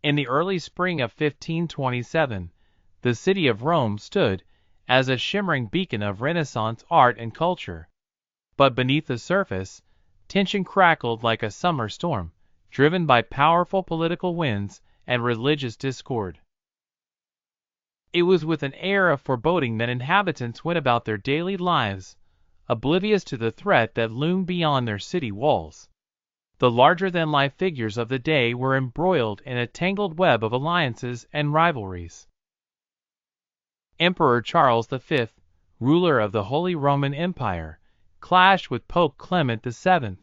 In the early spring of 1527, the city of Rome stood as a shimmering beacon of Renaissance art and culture. But beneath the surface, tension crackled like a summer storm, driven by powerful political winds and religious discord. It was with an air of foreboding that inhabitants went about their daily lives, oblivious to the threat that loomed beyond their city walls. The larger-than-life figures of the day were embroiled in a tangled web of alliances and rivalries. Emperor Charles V, ruler of the Holy Roman Empire, clashed with Pope Clement VII,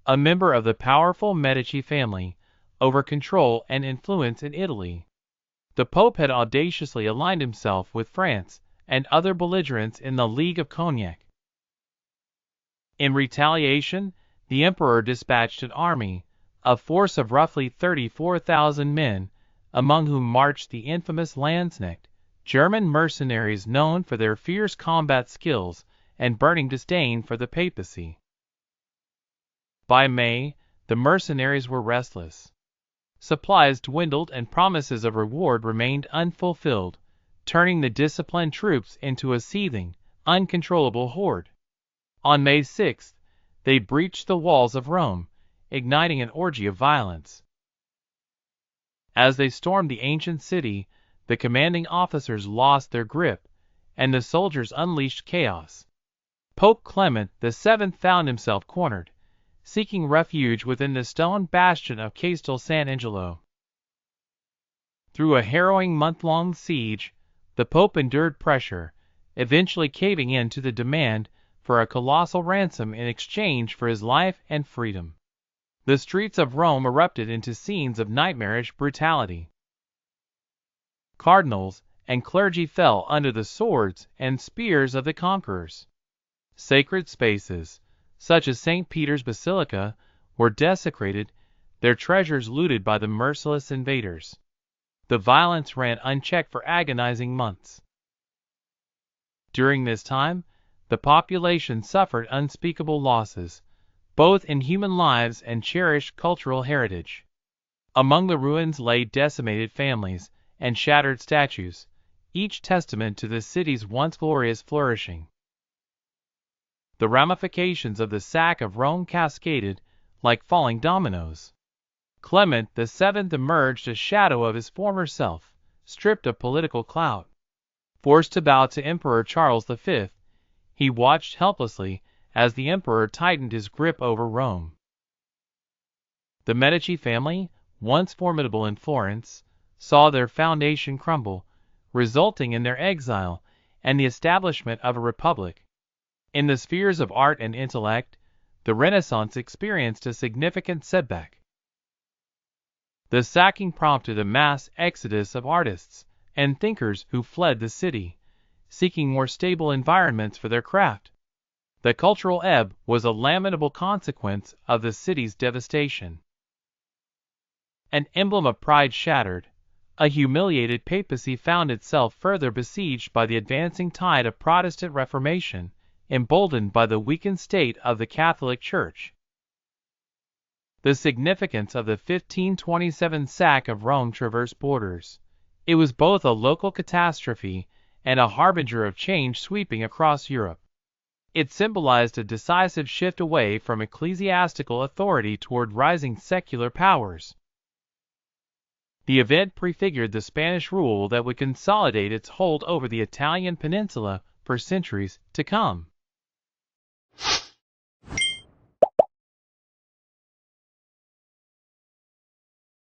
a member of the powerful Medici family, over control and influence in Italy. The Pope had audaciously aligned himself with France and other belligerents in the League of Cognac. In retaliation, the emperor dispatched an army, a force of roughly 34,000 men, among whom marched the infamous Landsknecht, German mercenaries known for their fierce combat skills and burning disdain for the papacy. By May, the mercenaries were restless. Supplies dwindled and promises of reward remained unfulfilled, turning the disciplined troops into a seething, uncontrollable horde. On May 6th, they breached the walls of Rome, igniting an orgy of violence. As they stormed the ancient city, the commanding officers lost their grip, and the soldiers unleashed chaos. Pope Clement VII found himself cornered, seeking refuge within the stone bastion of Castel Sant'Angelo. Through a harrowing month-long siege, the Pope endured pressure, eventually caving in to the demand for a colossal ransom in exchange for his life and freedom. The streets of Rome erupted into scenes of nightmarish brutality. Cardinals and clergy fell under the swords and spears of the conquerors. Sacred spaces, such as St. Peter's Basilica, were desecrated, their treasures looted by the merciless invaders. The violence ran unchecked for agonizing months. During this time, the population suffered unspeakable losses, both in human lives and cherished cultural heritage. Among the ruins lay decimated families and shattered statues, each testament to the city's once glorious flourishing. The ramifications of the sack of Rome cascaded like falling dominoes. Clement VII emerged a shadow of his former self, stripped of political clout. Forced to bow to Emperor Charles V, he watched helplessly as the emperor tightened his grip over Rome. The Medici family, once formidable in Florence, saw their foundation crumble, resulting in their exile and the establishment of a republic. In the spheres of art and intellect, the Renaissance experienced a significant setback. The sacking prompted a mass exodus of artists and thinkers who fled the city, seeking more stable environments for their craft. The cultural ebb was a lamentable consequence of the city's devastation. An emblem of pride shattered, a humiliated papacy found itself further besieged by the advancing tide of Protestant Reformation, emboldened by the weakened state of the Catholic Church. The significance of the 1527 sack of Rome traversed borders. It was both a local catastrophe and a harbinger of change sweeping across Europe. It symbolized a decisive shift away from ecclesiastical authority toward rising secular powers. The event prefigured the Spanish rule that would consolidate its hold over the Italian peninsula for centuries to come.